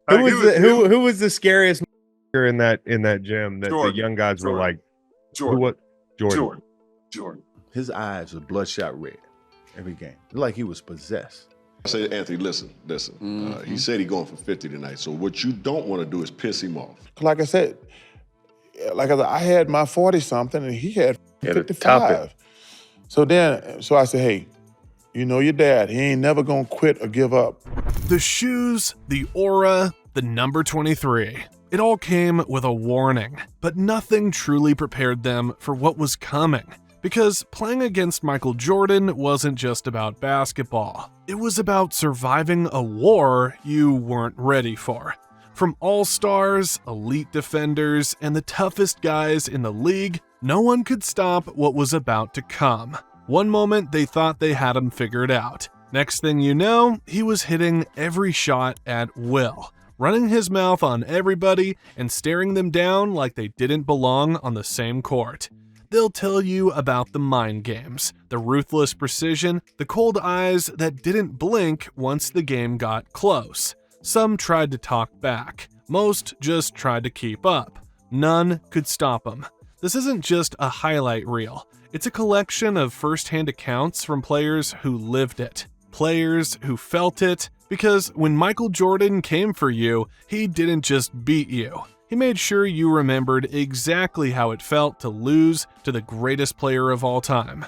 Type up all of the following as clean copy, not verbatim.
Who was the scariest in that gym that Jordan, the young guys were like? Jordan. Who, what? Jordan. His eyes were bloodshot red every game, like he was possessed. I say, Anthony, listen. He said he's going for 50 tonight. So what you don't want to do is piss him off. Like I said, I had my 40-something and he had 55. So I said, hey, you know your dad. He ain't never gonna quit or give up. The shoes, the aura, the number 23. It all came with a warning, but nothing truly prepared them for what was coming. Because playing against Michael Jordan wasn't just about basketball. It was about surviving a war you weren't ready for. From all-stars, elite defenders, and the toughest guys in the league, no one could stop what was about to come. One moment they thought they had him figured out. Next thing you know, he was hitting every shot at will, running his mouth on everybody and staring them down like they didn't belong on the same court. They'll tell you about the mind games, the ruthless precision, the cold eyes that didn't blink once the game got close. Some tried to talk back. Most just tried to keep up. None could stop them. This isn't just a highlight reel. It's a collection of first-hand accounts from players who lived it, players who felt it, because when Michael Jordan came for you, he didn't just beat you. He made sure you remembered exactly how it felt to lose to the greatest player of all time.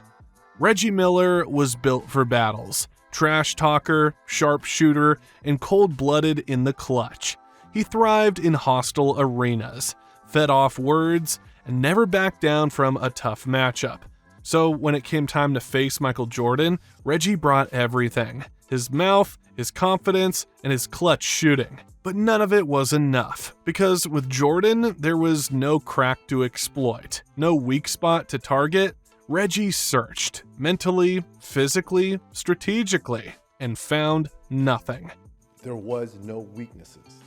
Reggie Miller was built for battles. Trash talker, sharpshooter, and cold-blooded in the clutch. He thrived in hostile arenas, fed off words, and never backed down from a tough matchup. So when it came time to face Michael Jordan, Reggie brought everything. His mouth, his confidence, and his clutch shooting. But none of it was enough, because with Jordan, there was no crack to exploit, no weak spot to target. Reggie searched, mentally, physically, strategically, and found nothing. There was no weaknesses.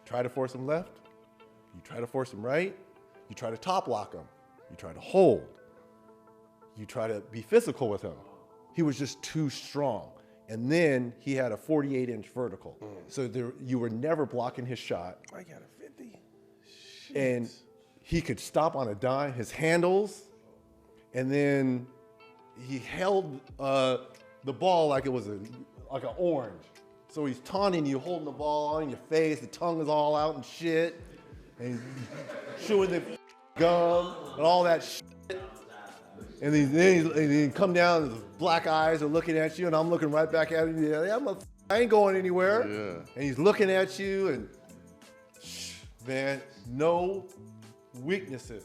Try to force him left, you try to force him right, you try to top lock him, you try to hold, you try to be physical with him. He was just too strong. And then he had a 48-inch vertical. So you were never blocking his shot. I got a 50. And he could stop on a dime, his handles, and then he held the ball like it was like an orange. So he's taunting you, holding the ball on your face, the tongue is all out and shit, and chewing the gum and all that shit. And then he come down, and the black eyes are looking at you, and I'm looking right back at him. Yeah, I ain't going anywhere. Yeah. And he's looking at you, and man, no weaknesses.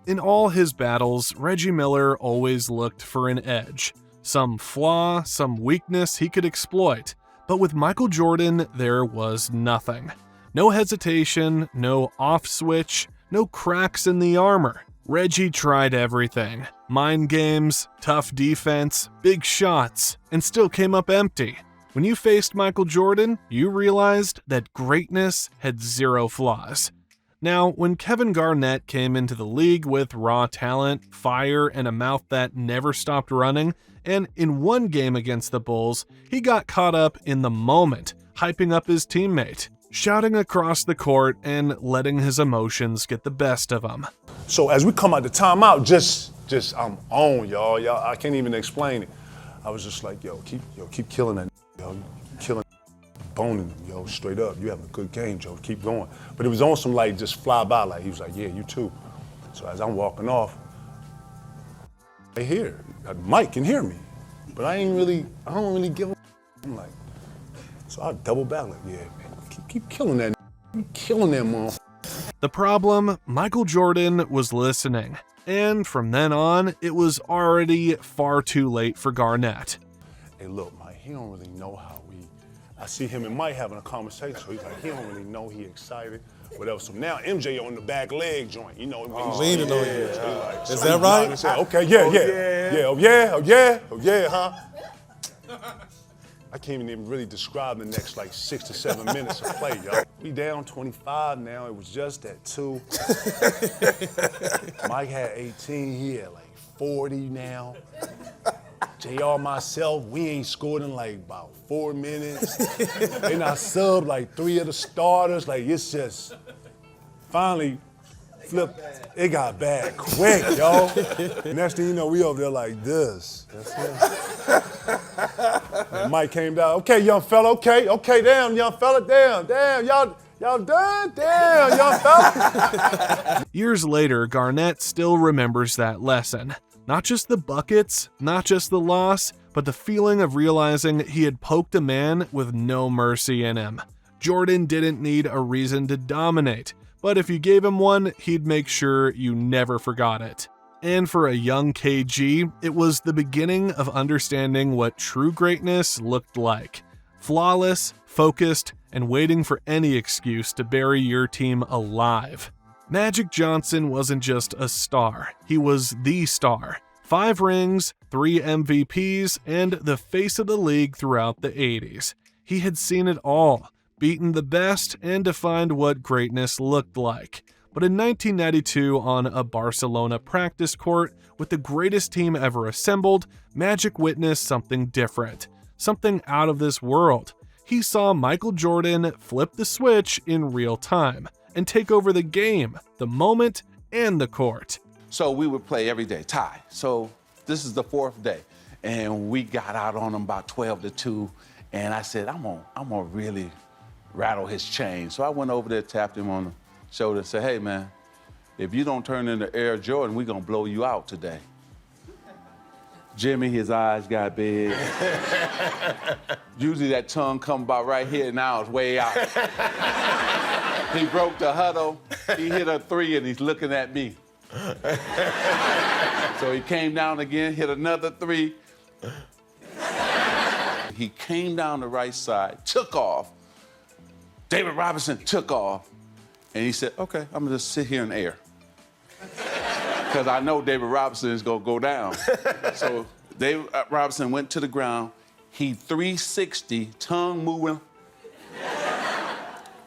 In all his battles, Reggie Miller always looked for an edge. Some flaw, some weakness he could exploit. But with Michael Jordan, there was nothing. No hesitation, no off switch, no cracks in the armor. Reggie tried everything. Mind games, tough defense, big shots, and still came up empty. When you faced Michael Jordan, you realized that greatness had zero flaws. Now, when Kevin Garnett came into the league with raw talent, fire, and a mouth that never stopped running, and in one game against the Bulls, he got caught up in the moment, hyping up his teammate, shouting across the court, and letting his emotions get the best of him. So as we come out the timeout, just I'm on, y'all. I can't even explain it. I was just like, keep killing that, yo, killing, boning, yo, straight up. You having a good game, Joe. Keep going. But it was on some like just fly by, like he was like, yeah, you too. So as I'm walking off, they hear, Mike can hear me, but I don't really give a. I'm like, so I double back like, yeah, man, keep killing that, keep killing that mom. The problem, Michael Jordan was listening, and from then on, it was already far too late for Garnett. Hey, look, Mike, he don't really know how I see him and Mike having a conversation, so he's like, he don't really know he excited, whatever. So now MJ on the back leg joint, you know. Leaning on you. Like, is that right? Say, okay, yeah, huh? I can't even really describe the next like 6 to 7 minutes of play, y'all. We down 25 now, it was just at 2. Mike had 18, he had like 40 now. JR, myself, we ain't scored in like about 4 minutes. Then I subbed like 3 of the starters. Like, it's just finally flipped. It got bad quick, yo. Next thing you know, we over there like this. And Mike came down. Okay, young fella, okay, damn, young fella, damn, y'all done? Damn, young fella. Years later, Garnett still remembers that lesson. Not just the buckets, not just the loss, but the feeling of realizing he had poked a man with no mercy in him. Jordan didn't need a reason to dominate, but if you gave him one, he'd make sure you never forgot it. And for a young KG, it was the beginning of understanding what true greatness looked like. Flawless, focused, and waiting for any excuse to bury your team alive. Magic Johnson wasn't just a star, he was the star. 5 rings, 3 MVPs, and the face of the league throughout the 80s. He had seen it all, beaten the best, and defined what greatness looked like. But in 1992, on a Barcelona practice court with the greatest team ever assembled, Magic witnessed something different, something out of this world. He saw Michael Jordan flip the switch in real time and take over the game, the moment, and the court. So we would play every day, tie. So this is the 4th day, and we got out on him about 12-2, and I said, I'm gonna really rattle his chain. So I went over there, tapped him on the shoulder, and said, hey man, if you don't turn into Air Jordan, we're gonna blow you out today. Jimmy, his eyes got big. Usually that tongue come about right here, now it's way out. He broke the huddle, he hit a 3, and he's looking at me. So he came down again, hit another 3. He came down the right side, took off. David Robinson took off, and he said, okay, I'm gonna just sit here in air. Because I know David Robinson is gonna go down. So David Robinson went to the ground, he 360, tongue moving,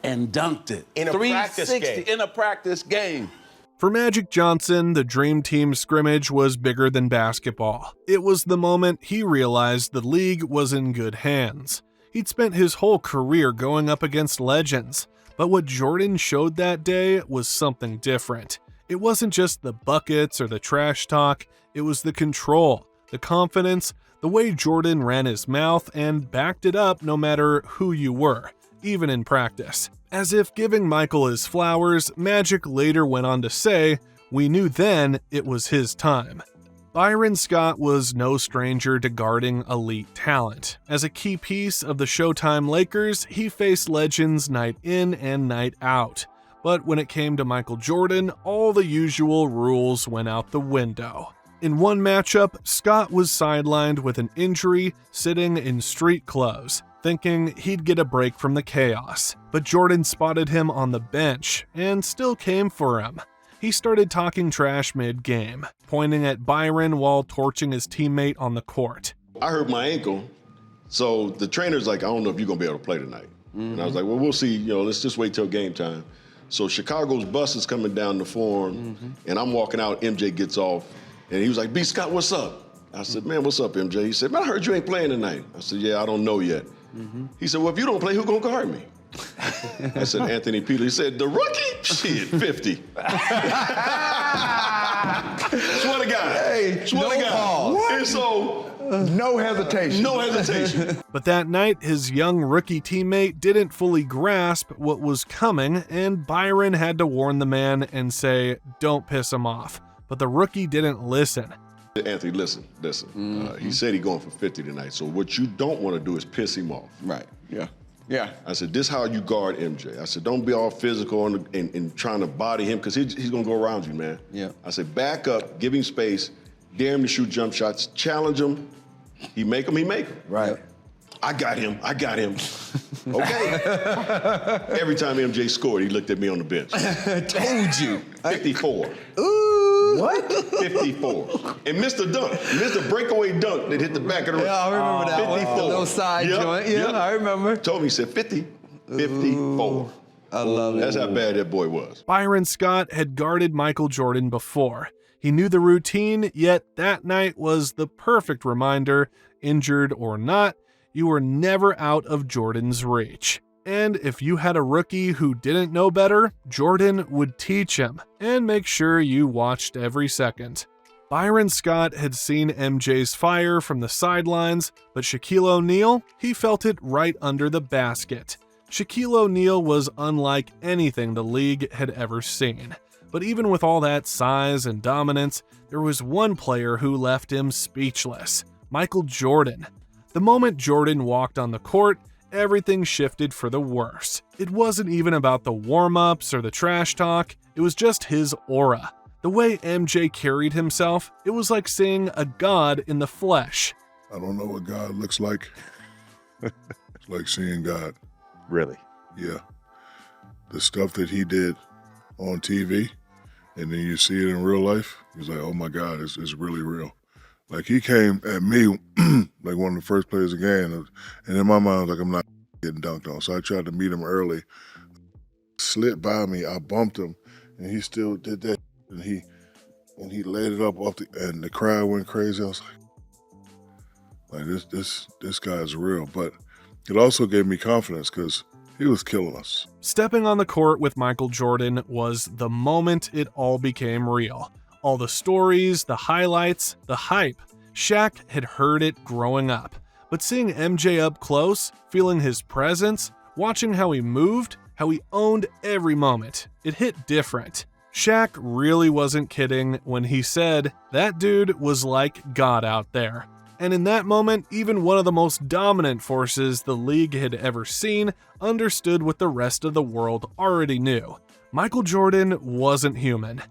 and dunked it. In a practice game. In a practice game. For Magic Johnson, the Dream Team scrimmage was bigger than basketball. It was the moment he realized the league was in good hands. He'd spent his whole career going up against legends, but what Jordan showed that day was something different. It wasn't just the buckets or the trash talk, it was the control, the confidence, the way Jordan ran his mouth and backed it up no matter who you were, even in practice. As if giving Michael his flowers, Magic later went on to say, we knew then it was his time. Byron Scott was no stranger to guarding elite talent. As a key piece of the Showtime Lakers, he faced legends night in and night out. But when it came to Michael Jordan, all the usual rules went out the window. In one matchup, Scott was sidelined with an injury, sitting in street clothes, thinking he'd get a break from the chaos. But Jordan spotted him on the bench and still came for him. He started talking trash mid-game, pointing at Byron while torching his teammate on the court. I hurt my ankle, so the trainer's like, I don't know if you're gonna be able to play tonight. And I was like, well, we'll see, let's just wait till game time. So Chicago's bus is coming down the Forum, and I'm walking out, MJ gets off, and he was like, B. Scott, what's up? I said, man, what's up, MJ? He said, man, I heard you ain't playing tonight. I said, yeah, I don't know yet. He said, well, if you don't play, who gonna guard me? I said, Anthony Peeler. He said, the rookie? Shit, 50. Swear to God. Hey, Swear no to God. pause. And so, No hesitation. no hesitation. But that night, his young rookie teammate didn't fully grasp what was coming, and Byron had to warn the man and say, don't piss him off. But the rookie didn't listen. Anthony, listen. He said he's going for 50 tonight, so what you don't want to do is piss him off. Right, yeah. Yeah. I said, this is how you guard MJ. I said, don't be all physical and trying to body him, because he's going to go around you, man. Yeah. I said, back up, give him space, dare him to shoot jump shots, challenge him. He make them, he make them. Right. I got him. Okay. Every time MJ scored, he looked at me on the bench. Told you. 54. Ooh. What? 54. And Mr. Dunk, Mr. Breakaway Dunk that hit the back of the rim. Yeah, I remember that one. 54. The little side joint. Yeah, I remember. Told me, he said 50, 54. I love it. That's how bad that boy was. Byron Scott had guarded Michael Jordan before. He knew the routine, yet that night was the perfect reminder, injured or not, you were never out of Jordan's reach. And if you had a rookie who didn't know better, Jordan would teach him and make sure you watched every second. Byron Scott had seen MJ's fire from the sidelines, but Shaquille O'Neal, he felt it right under the basket. Shaquille O'Neal was unlike anything the league had ever seen. But even with all that size and dominance, there was one player who left him speechless: Michael Jordan. The moment Jordan walked on the court, everything shifted for the worse. It wasn't even about the warm-ups or the trash talk, it was just his aura. The way MJ carried himself, it was like seeing a god in the flesh. I don't know what God looks like. It's like seeing God. Really? Yeah. The stuff that he did on TV, and then you see it in real life, he's like, oh my God, it's really real. Like, he came at me like one of the first players of the game, and in my mind, I was like, I'm not getting dunked on. So I tried to meet him early. Slid by me, I bumped him, and he still did that. And he laid it up off and the crowd went crazy. I was like this guy's real. But it also gave me confidence because he was killing us. Stepping on the court with Michael Jordan was the moment it all became real. All the stories, the highlights, the hype. Shaq had heard it growing up. But seeing MJ up close, feeling his presence, watching how he moved, how he owned every moment, it hit different. Shaq really wasn't kidding when he said that dude was like God out there. And in that moment, even one of the most dominant forces the league had ever seen understood what the rest of the world already knew. Michael Jordan wasn't human.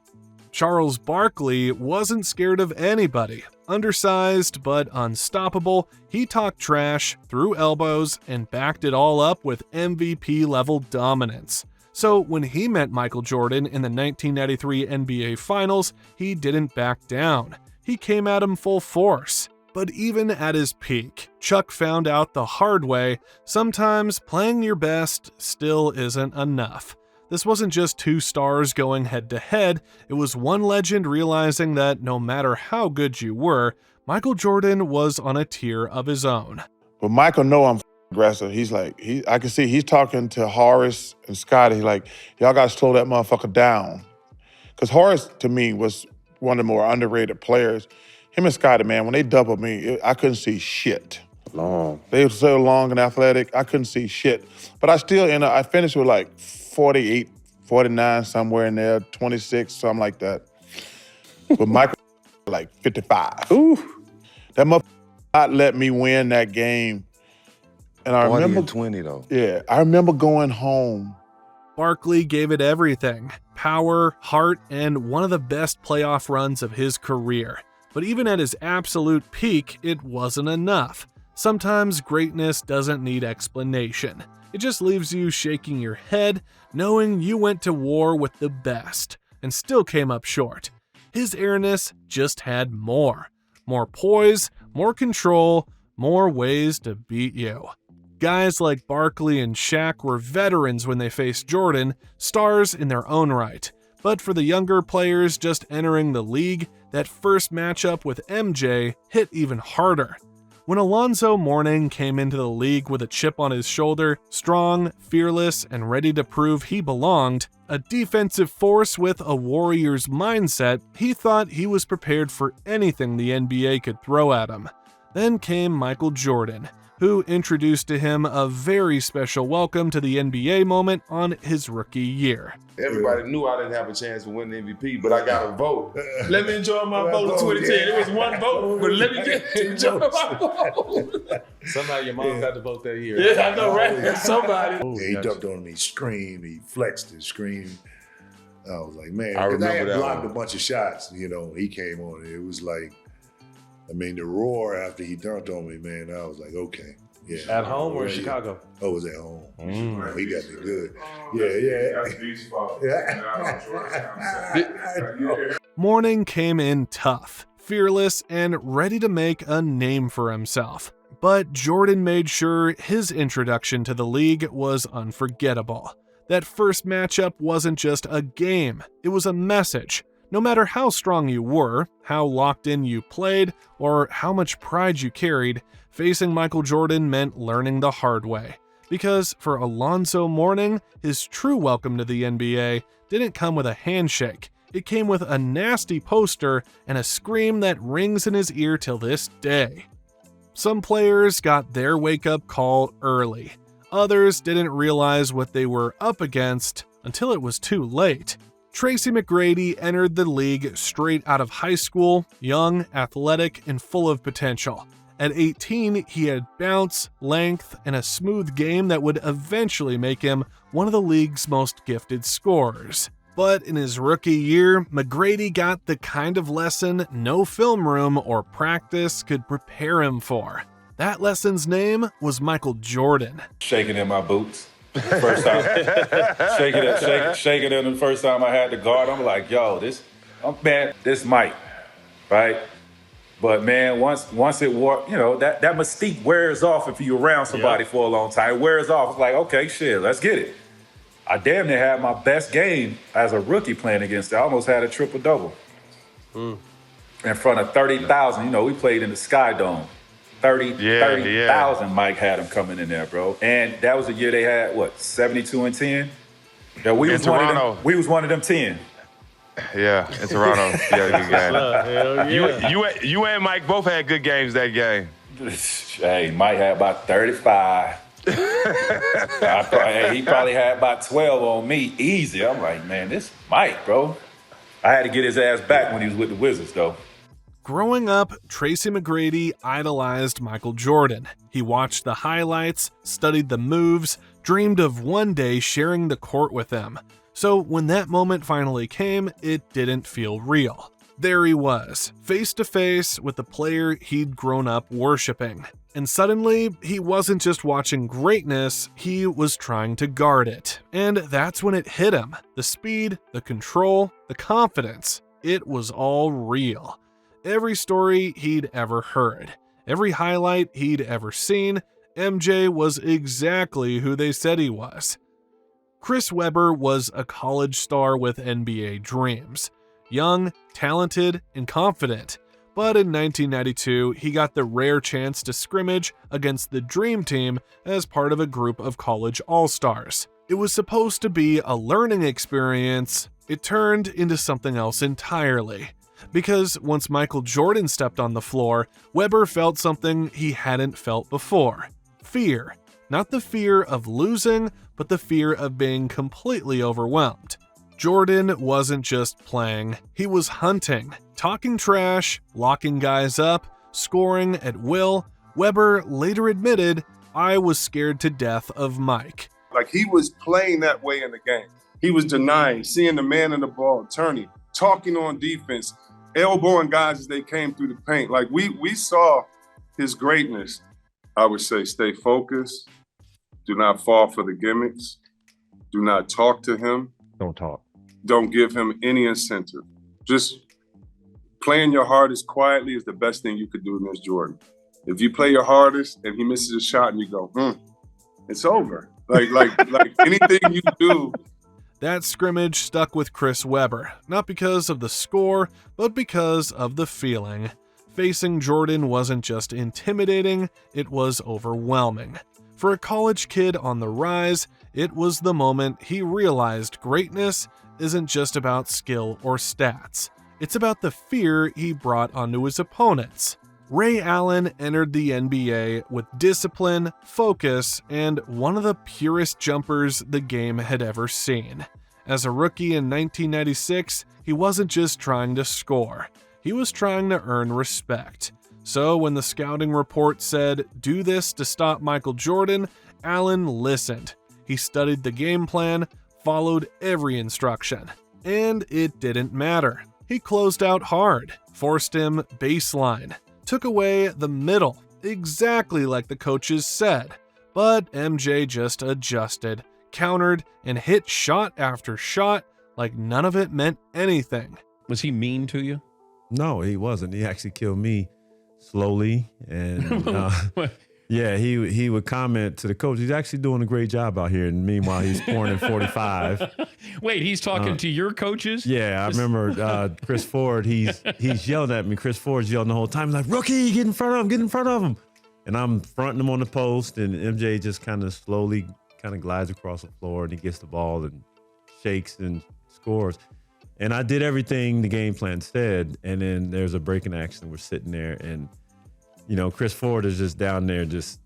Charles Barkley wasn't scared of anybody. Undersized but unstoppable, he talked trash, threw elbows, and backed it all up with MVP-level dominance. So when he met Michael Jordan in the 1993 NBA Finals, he didn't back down. He came at him full force. But even at his peak, Chuck found out the hard way, sometimes playing your best still isn't enough. This wasn't just two stars going head-to-head, it was one legend realizing that no matter how good you were, Michael Jordan was on a tier of his own. But Michael know I'm aggressive. He's like, I can see he's talking to Horace and Scotty. He's like, y'all got to slow that motherfucker down. Because Horace, to me, was one of the more underrated players. Him and Scotty, man, when they doubled me, I couldn't see shit. Long. They were so long and athletic, I couldn't see shit. But I finished with like 48, 49, somewhere in there, 26, something like that. But Michael, like 55. Ooh. That motherfucker not let me win that game. And I 40 remember, and 20 though. Yeah, I remember going home. Barkley gave it everything: power, heart, and one of the best playoff runs of his career. But even at his absolute peak, it wasn't enough. Sometimes greatness doesn't need explanation. It just leaves you shaking your head, knowing you went to war with the best, and still came up short. His airness just had more. More poise, more control, more ways to beat you. Guys like Barkley and Shaq were veterans when they faced Jordan, stars in their own right. But for the younger players just entering the league, that first matchup with MJ hit even harder. When Alonzo Mourning came into the league with a chip on his shoulder, strong, fearless, and ready to prove he belonged, a defensive force with a warrior's mindset, he thought he was prepared for anything the NBA could throw at him. Then came Michael Jordan, who introduced to him a very special welcome to the NBA moment on his rookie year. Everybody knew I didn't have a chance to win the MVP, but I got a vote. Let me enjoy my vote in 2010. It was one vote, but let me just enjoy my vote. Somehow your mom got to vote that year. Yeah, I know, right? Somebody. Yeah, he dunked on me, screamed, he flexed and screamed. I was like, man, I because I had remember that blocked one. a bunch of shots, he came on. It was like, the roar after he dunked on me, man, I was like, okay. Yeah. At home or in Chicago? Oh, it was at home. He got me good. Yeah. Mourning came in tough, fearless, and ready to make a name for himself. But Jordan made sure his introduction to the league was unforgettable. That first matchup wasn't just a game, it was a message. No matter how strong you were, how locked in you played, or how much pride you carried, facing Michael Jordan meant learning the hard way. Because for Alonzo Mourning, his true welcome to the NBA didn't come with a handshake. It came with a nasty poster and a scream that rings in his ear till this day. Some players got their wake-up call early. Others didn't realize what they were up against until it was too late. Tracy McGrady entered the league straight out of high school, young, athletic, and full of potential. At 18, he had bounce, length, and a smooth game that would eventually make him one of the league's most gifted scorers. But in his rookie year, McGrady got the kind of lesson no film room or practice could prepare him for. That lesson's name was Michael Jordan. Shaking in my boots. First time, shaking in the first time I had the guard. I'm like, yo, this Mike, right? But man, once it wore, that mystique wears off if you're around somebody for a long time. It wears off. It's like, okay, shit, let's get it. I damn near had my best game as a rookie playing against it. I almost had a triple-double. In front of 30,000. We played in the Sky Dome. 30,000 Mike had him coming in there, bro. And that was the year they had, 72-10? Yeah, we was one of them 10. Yeah, in Toronto. Good game. You and Mike both had good games that game. Hey, Mike had about 35. He probably had about 12 on me, easy. I'm like, man, this Mike, bro. I had to get his ass back when he was with the Wizards, though. Growing up, Tracy McGrady idolized Michael Jordan. He watched the highlights, studied the moves, dreamed of one day sharing the court with him. So when that moment finally came, it didn't feel real. There he was, face to face with the player he'd grown up worshiping. And suddenly, he wasn't just watching greatness, he was trying to guard it. And that's when it hit him. The speed, the control, the confidence. It was all real. Every story he'd ever heard, every highlight he'd ever seen, MJ was exactly who they said he was. Chris Webber was a college star with NBA dreams. Young, talented, and confident. But in 1992, he got the rare chance to scrimmage against the Dream Team as part of a group of college all-stars. It was supposed to be a learning experience. It turned into something else entirely. Because once Michael Jordan stepped on the floor, Webber felt something he hadn't felt before. Fear. Not the fear of losing, but the fear of being completely overwhelmed. Jordan wasn't just playing, he was hunting, talking trash, locking guys up, scoring at will. Webber later admitted, "I was scared to death of Mike." Like, he was playing that way in the game. He was denying, seeing the man in the ball, turning, talking on defense, elbowing guys as they came through the paint. Like, we saw his greatness. I would say stay focused. Do not fall for the gimmicks. Do not talk to him. Don't talk. Don't give him any incentive. Just playing your hardest quietly is the best thing you could do against Jordan. If you play your hardest and he misses a shot and you go, it's over. Like anything you do. That scrimmage stuck with Chris Webber, not because of the score, but because of the feeling. Facing Jordan wasn't just intimidating, it was overwhelming. For a college kid on the rise, it was the moment he realized greatness isn't just about skill or stats. It's about the fear he brought onto his opponents. Ray Allen entered the NBA with discipline, focus, and one of the purest jumpers the game had ever seen. As a rookie in 1996, he wasn't just trying to score. He was trying to earn respect. So when the scouting report said, "Do this to stop Michael Jordan," Allen listened. He studied the game plan, followed every instruction. And it didn't matter. He closed out hard, forced him baseline, took away the middle, exactly like the coaches said. But MJ just adjusted, countered, and hit shot after shot like none of it meant anything. Was he mean to you? No, he wasn't. He actually killed me slowly. And Yeah, he would comment to the coach, he's actually doing a great job out here. And meanwhile, he's pouring in 45. Wait, he's talking to your coaches? Yeah, I remember Chris Ford, he's yelling at me. Chris Ford's yelling the whole time. He's like, rookie, get in front of him, get in front of him. And I'm fronting him on the post, and MJ just kind of slowly glides across the floor, and he gets the ball and shakes and scores. And I did everything the game plan said, and then there's a break in action. We're sitting there, and Chris Ford is just down there just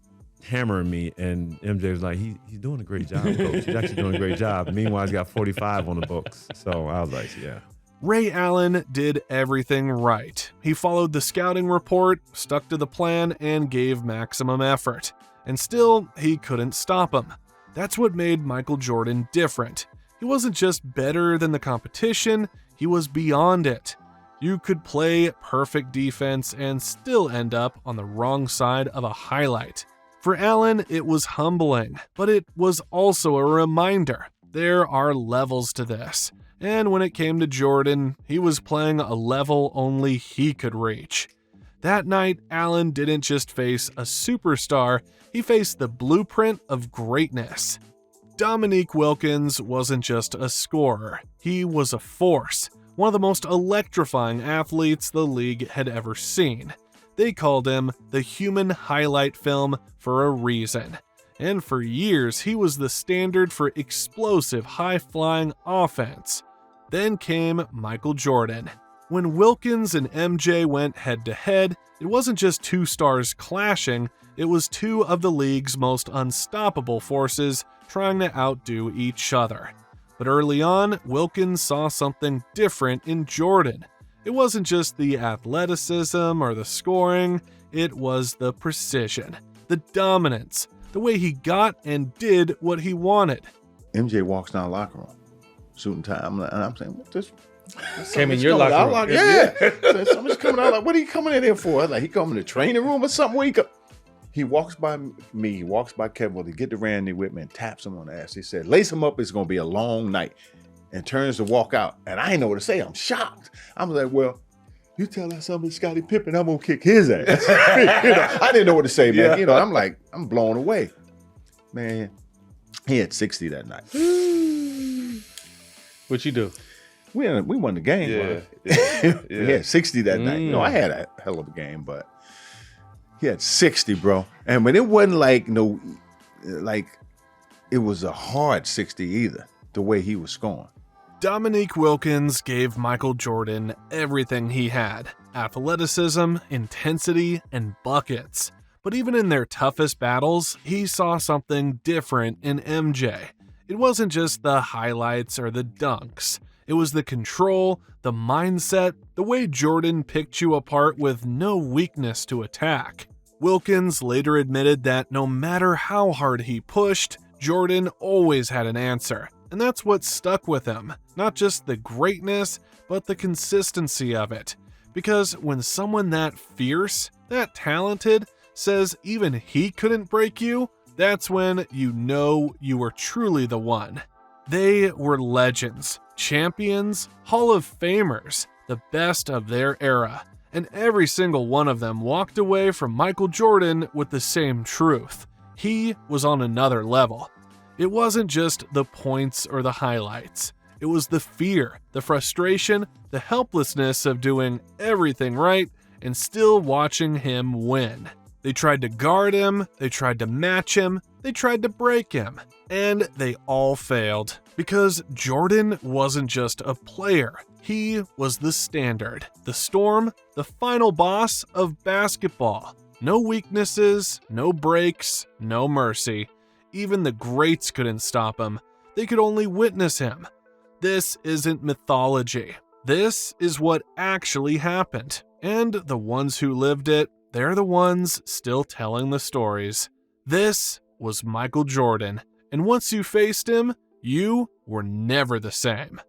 hammering me, and MJ was like, he's doing a great job, coach. He's actually doing a great job. Meanwhile, he's got 45 on the books. So I was like, yeah. Ray Allen did everything right. He followed the scouting report, stuck to the plan, and gave maximum effort. And still, he couldn't stop him. That's what made Michael Jordan different. He wasn't just better than the competition, he was beyond it. You could play perfect defense and still end up on the wrong side of a highlight. For Allen, it was humbling, but it was also a reminder. There are levels to this. And when it came to Jordan, he was playing a level only he could reach. That night, Allen didn't just face a superstar, he faced the blueprint of greatness. Dominique Wilkins wasn't just a scorer, he was a force. One of the most electrifying athletes the league had ever seen. They called him the human highlight film for a reason. And for years, he was the standard for explosive, high-flying offense. Then came Michael Jordan. When Wilkins and MJ went head-to-head, it wasn't just two stars clashing, it was two of the league's most unstoppable forces trying to outdo each other. But early on, Wilkins saw something different in Jordan. It wasn't just the athleticism or the scoring, it was the precision, the dominance, the way he got and did what he wanted. MJ walks down the locker room, suit and tie. I'm saying, what this? Came in your locker room. Yeah. Somebody's coming out like, what are you coming in there for? I was like, he come in the training room or something? Where he come? He walks by me, he walks by Kevin, he get to Randy with me and taps him on the ass. He said, lace him up, it's going to be a long night. And turns to walk out. And I ain't know what to say. I'm shocked. I'm like, well, you tell that something to Scottie Pippen, I'm going to kick his ass. I didn't know what to say, man. Yeah. I'm like, I'm blown away. Man, he had 60 that night. What you do? We won the game. Yeah. He had 60 that night. I had a hell of a game, but he had 60, bro. But it wasn't it was a hard 60 either, the way he was scoring. Dominique Wilkins gave Michael Jordan everything he had: athleticism, intensity, and buckets. But even in their toughest battles, he saw something different in MJ. It wasn't just the highlights or the dunks. It was the control, the mindset, the way Jordan picked you apart with no weakness to attack. Wilkins later admitted that no matter how hard he pushed, Jordan always had an answer. And that's what stuck with him. Not just the greatness, but the consistency of it. Because when someone that fierce, that talented, says even he couldn't break you, that's when you know you were truly the one. They were legends, champions, Hall of Famers, the best of their era. And every single one of them walked away from Michael Jordan with the same truth. He was on another level. It wasn't just the points or the highlights. It was the fear, the frustration, the helplessness of doing everything right and still watching him win. They tried to guard him, they tried to match him, they tried to break him, and they all failed. Because Jordan wasn't just a player, he was the standard, the storm, the final boss of basketball. No weaknesses, no breaks, no mercy. Even the greats couldn't stop him. They could only witness him. This isn't mythology. This is what actually happened. And the ones who lived it, they're the ones still telling the stories. This was Michael Jordan. And once you faced him, you were never the same.